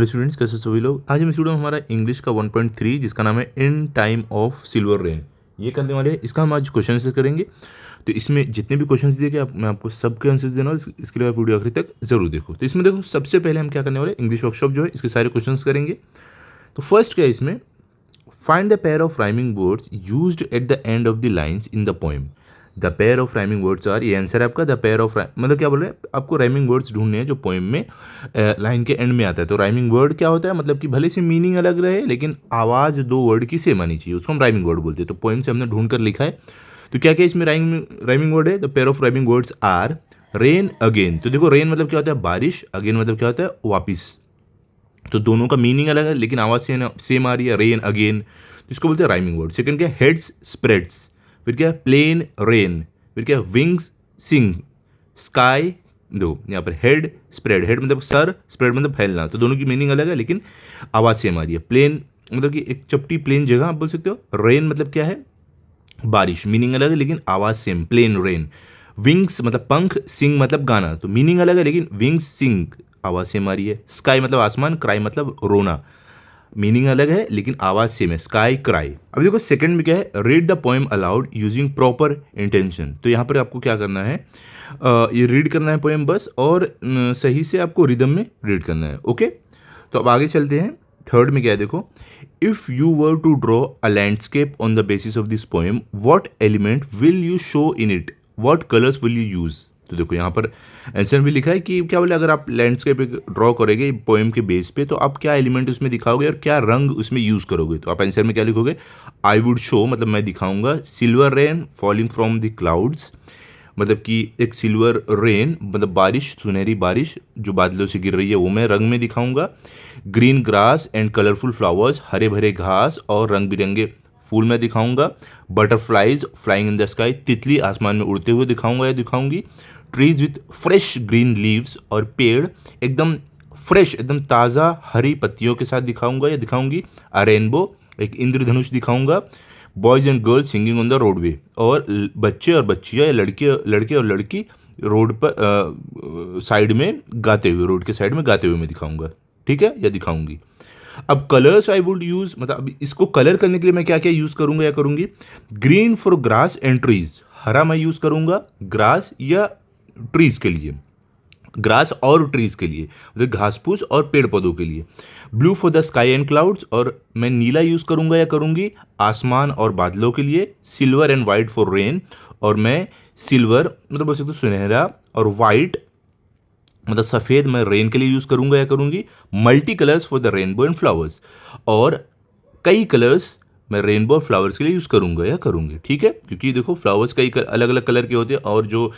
Hello students, कैसे सभी लोग। आज हम स्टूडेंट हमारा इंग्लिश का 1.3 जिसका नाम है इन टाइम ऑफ सिल्वर रेन, ये करने वाले हैं। इसका हम आज क्वेश्चन आंसर करेंगे। तो इसमें जितने भी क्वेश्चंस दिए गए मैं आपको सबके आंसर्स देना और इसके लिए आप वीडियो आखिरी तक जरूर देखो। तो इसमें देखो, सबसे पहले हम क्या करने वाले, इंग्लिश वर्कशॉप जो है इसके सारे क्वेश्चंस करेंगे। तो फर्स्ट क्या है इसमें, find the pair of rhyming words used at the end of the lines in the poem. The pair of rhyming words are, ये आंसर है आपका। द पेयर ऑफ मतलब क्या बोल रहे हैं, आपको राइमिंग वर्ड्स ढूंढने हैं जो पोएम में लाइन के एंड में आता है। तो राइमिंग वर्ड क्या होता है, मतलब कि भले से मीनिंग अलग रहे लेकिन आवाज़ दो वर्ड की सेम आनी चाहिए, उसको हम राइमिंग वर्ड बोलते हैं। तो पोएम से हमने ढूंढ कर लिखा है। तो क्या क्या इसमें राइमिंग वर्ड है। The pair of rhyming words are rain again. तो देखो, रेन मतलब क्या होता है, बारिश। अगेन मतलब क्या होता है, वापिस। तो दोनों का मीनिंग अलग है लेकिन आवाज़ सेम आ रही है, रेन अगेन। तो इसको बोलते हैं राइमिंग वर्ड। सेकंड क्या है, हेड्स स्प्रेड्स। फिर क्या है, प्लेन रेन। फिर क्या है, विंग्स सिंग। स्काई, दो यहाँ पर हेड स्प्रेड, हेड मतलब सर, स्प्रेड मतलब फैलना। तो दोनों की मीनिंग अलग है लेकिन आवाज़ सेम आ रही है। प्लेन मतलब कि एक चपटी प्लेन जगह आप बोल सकते हो। रेन मतलब क्या है, बारिश। मीनिंग अलग है लेकिन आवाज़ सेम, प्लेन रेन। विंग्स मतलब पंख, सिंग मतलब गाना। तो मीनिंग अलग है लेकिन विंग्स सिंग, आवाज़ सेम आ रही है। स्काई मतलब आसमान, क्राई मतलब रोना। मीनिंग अलग है लेकिन आवाज़ सेम है, स्काई क्राई। अब देखो सेकंड में क्या है, read the poem allowed using proper intention. तो यहाँ पर आपको क्या करना है, ये रीड करना है पोएम बस, और सही से आपको रिदम में रीड करना है। ओके, तो अब आगे चलते हैं। थर्ड में क्या है, देखो, if you were to draw a landscape on the basis of this poem, what element will you show in it, what colours will you use. तो देखो यहाँ पर आंसर भी लिखा है कि क्या बोले, अगर आप लैंडस्केप ड्रॉ करोगे पोएम के बेस पे तो आप क्या एलिमेंट उसमें दिखाओगे और क्या रंग उसमें यूज़ करोगे। तो आप आंसर में क्या लिखोगे, आई वुड शो मतलब मैं दिखाऊंगा silver rain falling from the clouds, मतलब कि एक सिल्वर रेन मतलब बारिश, सुनहरी बारिश जो बादलों से गिर रही है वो मैं रंग में दिखाऊंगा। Green grass and colourful flowers, हरे भरे घास और रंग बिरंगे फूल मैं दिखाऊंगा। Butterflies flying in the sky, तितली आसमान में उड़ते हुए दिखाऊंगा या दिखाऊंगी। Trees with fresh green leaves, और पेड़ एकदम फ्रेश, एकदम ताज़ा हरी पत्तियों के साथ दिखाऊंगा या दिखाऊंगी। अ रेनबो, एक इंद्रधनुष दिखाऊंगा। Boys and girls singing on the roadway, और बच्चे और बच्चियाँ या लड़के लड़के और लड़की रोड पर साइड में गाते हुए, रोड के साइड में गाते हुए मैं दिखाऊंगा, ठीक है, या दिखाऊंगी। अब कलर्स आई वुड यूज़, मतलब अब इसको कलर करने के लिए मैं क्या क्या यूज़ करूंगा या करूंगी। Green for grass and trees, हरा मैं यूज़ करूंगा ग्रास या ट्रीज के लिए, ग्रास और ट्रीज के लिए, मतलब घास फूस और पेड़ पौधों के लिए। Blue for the sky and clouds, और मैं नीला यूज़ करूंगा या करूंगी आसमान और बादलों के लिए। Silver and white for rain, और मैं सिल्वर मतलब बोल सकते हो सुनहरा, और वाइट मतलब सफ़ेद मैं रेन के लिए यूज़ करूंगा या करूंगी। Multi colours for the rainbow and flowers, और कई कलर्स मैं रेनबो और फ्लावर्स के लिए यूज़ करूंगा या करूंगी, ठीक है। क्योंकि देखो फ्लावर्स कई अलग अलग कलर के होते हैं, और जो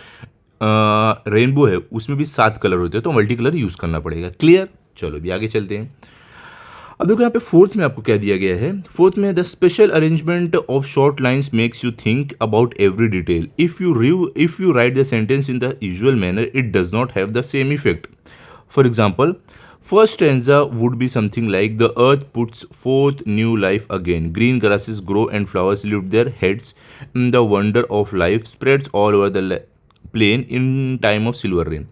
रेनबो है उसमें भी 7 कलर होते हैं, तो मल्टी कलर यूज़ करना पड़ेगा। क्लियर, चलो भी आगे चलते हैं। अब देखो यहाँ पे फोर्थ में आपको क्या दिया गया है। फोर्थ में, the special arrangement of short lines makes you think about every detail. If you right the sentence in the usual manner it does not have the same effect. For example, first stanza would be something like, the earth puts forth new life again, green grasses grow and flowers lift their heads, and the wonder of life spreads all over the plain in time of silver rain.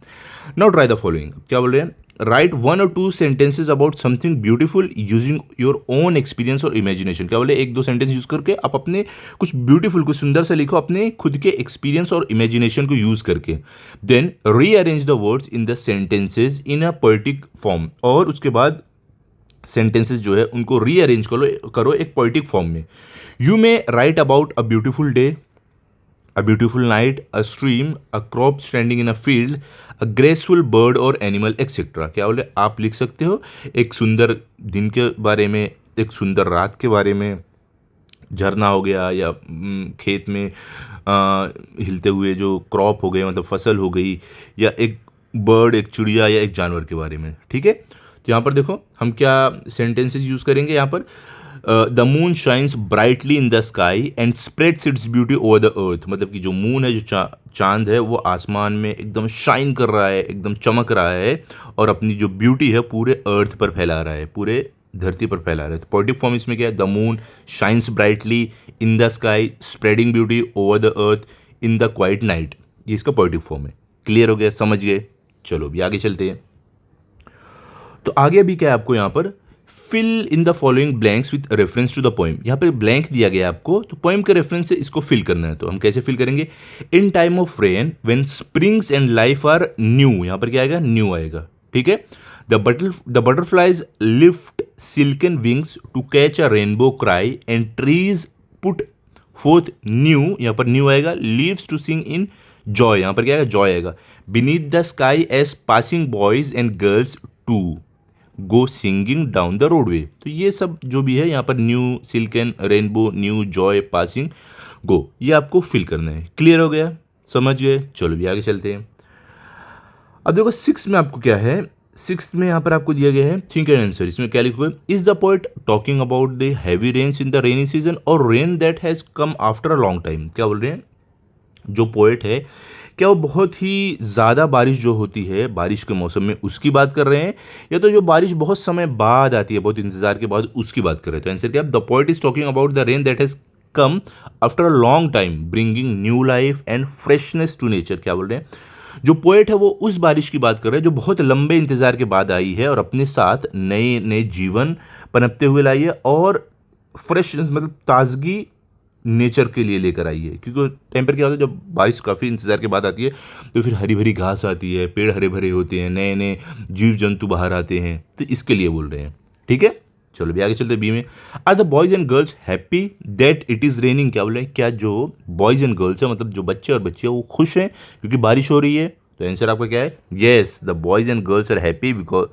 Now try the following. क्या बोल रहे हैं, right 1 और 2 sentences about something beautiful using your own experience और imagination. क्या बोले, 1-2 sentence use करके आप अपने कुछ ब्यूटीफुल, कुछ सुंदर से लिखो अपने खुद के एक्सपीरियंस और इमेजिनेशन को यूज करके। Then rearrange the words in the sentences in a poetic form, और उसके बाद सेंटेंसेज जो है उनको रीअरेंज करो एक पोएटिक फॉर्म में। You may right about a beautiful day, a beautiful night, a stream, a crop standing in a field, a graceful bird और animal etc. क्या बोले, आप लिख सकते हो एक सुंदर दिन के बारे में, एक सुंदर रात के बारे में, झरना हो गया, या खेत में हिलते हुए जो क्रॉप हो गए मतलब फसल हो गई, या एक बर्ड, एक चिड़िया या एक जानवर के बारे में, ठीक है। तो यहाँ पर देखो हम क्या सेंटेंसेज यूज़ करेंगे यहाँ पर। The moon shines brightly in the sky and spreads its beauty over the earth, मतलब कि जो मून है, जो चांद है, वो आसमान में एकदम शाइन कर रहा है, एकदम चमक रहा है, और अपनी जो ब्यूटी है पूरे अर्थ पर फैला रहा है, पूरे धरती पर फैला रहा है। तो पोएटिक फॉर्म इसमें क्या है, the moon shines brightly in the sky spreading beauty over the earth in the quite night, ये इसका पोएटिक फॉर्म है। क्लियर हो गया, समझ गए, चलो भी आगे चलते हैं। तो तो आगे भी क्या है आपको यहाँ पर fill in the following blanks with reference to the poem. यहाँ पर ब्लैंक दिया गया है आपको, तो पोएम के रेफरेंस से इसको फिल करना है। तो हम कैसे फिल करेंगे? In time of rain when springs and life are new, यहाँ पर क्या आएगा? न्यू आएगा, ठीक है। The butterflies lift silken wings to catch a rainbow cry and trees put forth new, यहाँ पर न्यू आएगा, leaves to sing in joy, यहाँ पर क्या आएगा? जॉय आएगा। Beneath the sky as passing boys and girls to go singing down the roadway. तो ये सब जो भी है यहाँ पर new, silken, rainbow, new, Joy, passing, गो, ये आपको फिल करना है। क्लियर हो गया? समझ गए? चलो भी आगे चलते हैं। अब देखो सिक्स में आपको क्या है, सिक्स में यहाँ पर आपको दिया गया है थिंक एंड आंसर। इसमें क्या लिखोगे? Is the poet talking about the heavy rains in the rainy season और rain that has come after a long time. क्या बोल रहे हैं? जो पोएट है क्या वो बहुत ही ज़्यादा बारिश जो होती है बारिश के मौसम में उसकी बात कर रहे हैं, या तो जो बारिश बहुत समय बाद आती है, बहुत इंतजार के बाद, उसकी बात कर रहे हैं? तो आंसर क्या? The poet is talking about the rain that has come after a long time bringing new life and freshness to nature. क्या बोल रहे हैं? जो पोएट है वो उस बारिश की बात कर रहे हैं जो बहुत लंबे इंतजार के बाद आई है और अपने साथ नए नए जीवन पनपते हुए लाई है और फ्रेश मतलब ताजगी नेचर के लिए लेकर आई है। क्योंकि टाइम पर क्या होता है, जब बारिश काफ़ी इंतज़ार के बाद आती है तो फिर हरी भरी घास आती है, पेड़ हरे भरे होते हैं, नए नए जीव जंतु बाहर आते हैं, तो इसके लिए बोल रहे हैं, ठीक है। चलो भी आगे चलते हैं। बी में, are the boys and girls happy that it is raining. क्या बोल रहे हैं? क्या जो बॉयज़ एंड गर्ल्स है, मतलब जो बच्चे और बच्चियाँ, वो खुश हैं क्योंकि बारिश हो रही है? तो आंसर आपका क्या है? Yes, the boys and girls are happy because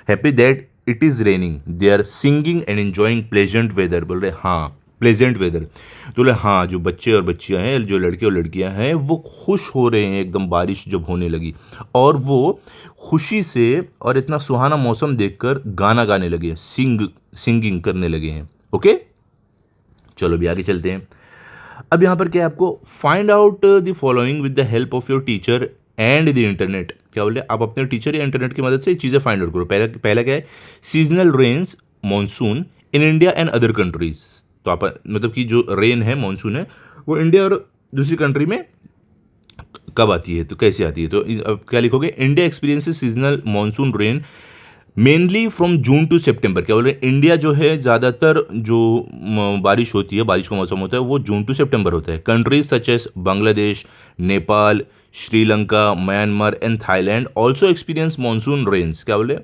happy that it is raining, they are singing and enjoying pleasant weather. बोल रहे हाँ, प्लेजेंट वेदर। तो बोले हाँ, जो बच्चे और बच्चियां हैं, जो लड़के और लड़कियां हैं, वो खुश हो रहे हैं एकदम बारिश जब होने लगी, और वो खुशी से और इतना सुहाना मौसम देखकर गाना गाने लगे, सिंगिंग करने लगे हैं। ओके, चलो भी आगे चलते हैं। अब यहाँ पर क्या है आपको? Find out the following with the help of your teacher and the internet. क्या बोले? आप अपने टीचर या इंटरनेट की मदद से चीज़ें फाइंड आउट करो। पहला क्या है? Seasonal rains monsoon in India and other countries. तो आप मतलब कि जो रेन है, मानसून है, वो इंडिया और दूसरी कंट्री में कब आती है, तो कैसे आती है? तो अब क्या लिखोगे? India experiences seasonal monsoon rain mainly from June to सितंबर। क्या बोल रहे हैं? इंडिया जो है ज़्यादातर जो बारिश होती है, बारिश का मौसम होता है, वो जून टू सितंबर होता है। Countries such as Bangladesh, Nepal, Sri Lanka, Myanmar and Thailand also experience monsoon rains. क्या बोले?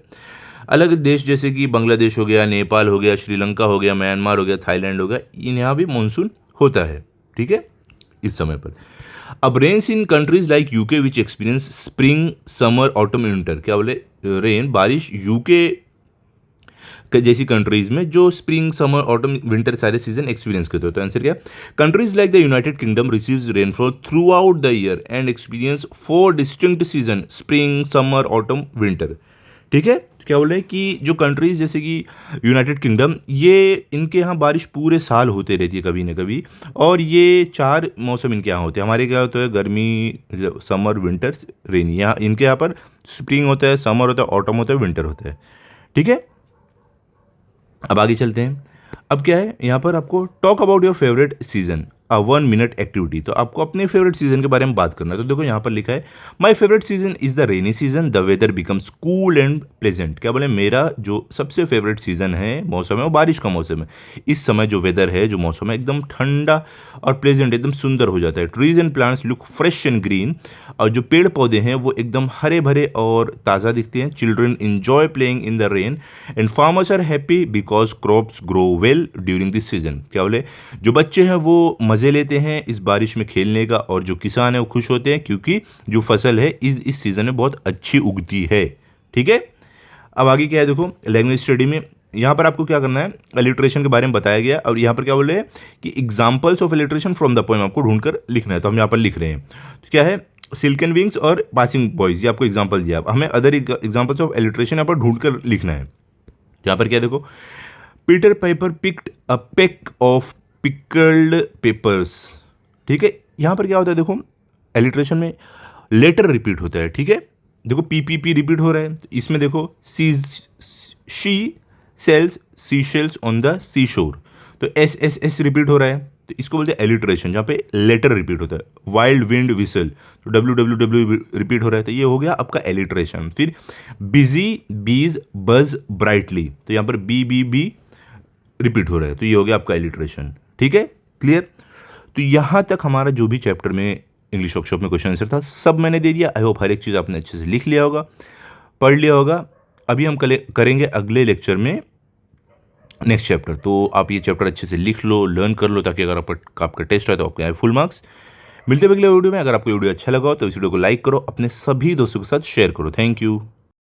अलग देश जैसे कि बांग्लादेश हो गया, नेपाल हो गया, श्रीलंका हो गया, म्यांमार हो गया, थाईलैंड हो गया, इन यहाँ भी मानसून होता है, ठीक है, इस समय पर। अब rains in countries like UK which experience spring, summer, autumn, winter. क्या बोले? रेन, बारिश यूके जैसी कंट्रीज में जो स्प्रिंग, समर, ऑटम, विंटर सारे सीजन एक्सपीरियंस करते हो। तो आंसर क्या? Countries like the United Kingdom receives rainfall throughout the year and experience 4 distinct season, spring, summer, autumn, winter, ठीक है। क्या बोल रहे हैं कि जो कंट्रीज जैसे कि यूनाइटेड किंगडम, ये इनके यहाँ बारिश पूरे साल होते रहती है कभी ना कभी, और ये 4 मौसम इनके यहाँ होते हैं। हमारे क्या होता है? गर्मी, समर, विंटर, रेनी। यहाँ इनके यहाँ पर स्प्रिंग होता है, समर होता है, ऑटम होता है, विंटर होता है, ठीक है। अब आगे चलते हैं। अब क्या है यहाँ पर? आपको talk about your favourite season, a 1 minute activity. तो आपको अपने फेवरेट सीजन के बारे में बात करना है। तो देखो यहाँ पर लिखा है, my favourite season is the rainy season, the weather becomes cool and pleasant. क्या बोले? मेरा जो सबसे फेवरेट सीजन है, मौसम है, वो बारिश का मौसम है। इस समय जो वेदर है, जो मौसम है, एकदम ठंडा और प्लेजेंट, एकदम सुंदर हो जाता है। Trees and plants look fresh and green, और जो पेड़ पौधे हैं वो एकदम हरे भरे और ताज़ा दिखते हैं। Children enjoy playing in the rain and farmers are happy because crops grow well during this season. क्या बोले? जो बच्चे हैं वो मज़े लेते हैं इस बारिश में खेलने का, और जो किसान है वो खुश होते हैं क्योंकि जो फसल है इस सीज़न में बहुत अच्छी उगती है, ठीक है। अब आगे क्या है देखो, लैंग्वेज स्टडी में यहाँ पर आपको क्या करना है? अलिट्रेशन के बारे में बताया गया, और यहाँ पर क्या बोल रहे हैं कि examples of alliteration from the poem आपको ढूंढकर लिखना है। तो हम यहाँ पर लिख रहे हैं, तो क्या है? सिल्कन विंग्स और पासिंग बॉयज, ये आपको एग्जाम्पल दिया। हमें अदर एग्जाम्पल्स ऑफ एलिट्रेशन यहाँ पर ढूंढ कर लिखना है। यहाँ पर क्या देखो, Peter Piper picked a pick of pickled papers, ठीक है। यहाँ पर क्या होता है देखो, एलिट्रेशन में लेटर रिपीट होता है, ठीक है। देखो पी रिपीट हो रहा है, इसमें देखो she sales sea shells on the सी शोर, तो एस रिपीट हो रहा है, तो इसको बोलते हैं एलिट्रेशन, जहाँ पे लेटर रिपीट होता है। वाइल्ड विंड विसल, तो WWW रिपीट हो रहा है, तो ये हो गया आपका एलिट्रेशन। फिर बिजी बीज बज ब्राइटली, तो यहाँ पर बी रिपीट हो रहा है, तो ये हो गया आपका एलिट्रेशन। ठीक है, क्लियर। तो यहाँ तक हमारा जो भी चैप्टर में इंग्लिश वर्कशॉप में क्वेश्चन आंसर था सब मैंने दे दिया। आई होप हर एक चीज़ आपने अच्छे से लिख लिया होगा, पढ़ लिया होगा। अभी हम करेंगे अगले लेक्चर में नेक्स्ट चैप्टर, तो आप ये चैप्टर अच्छे से लिख लो, लर्न कर लो, ताकि अगर आपका टेस्ट आए तो आपके आए फुल मार्क्स। मिलते हैं अगले वीडियो में। अगर आपको वीडियो अच्छा लगा हो तो इस वीडियो को लाइक करो, अपने सभी दोस्तों के साथ शेयर करो। Thank you.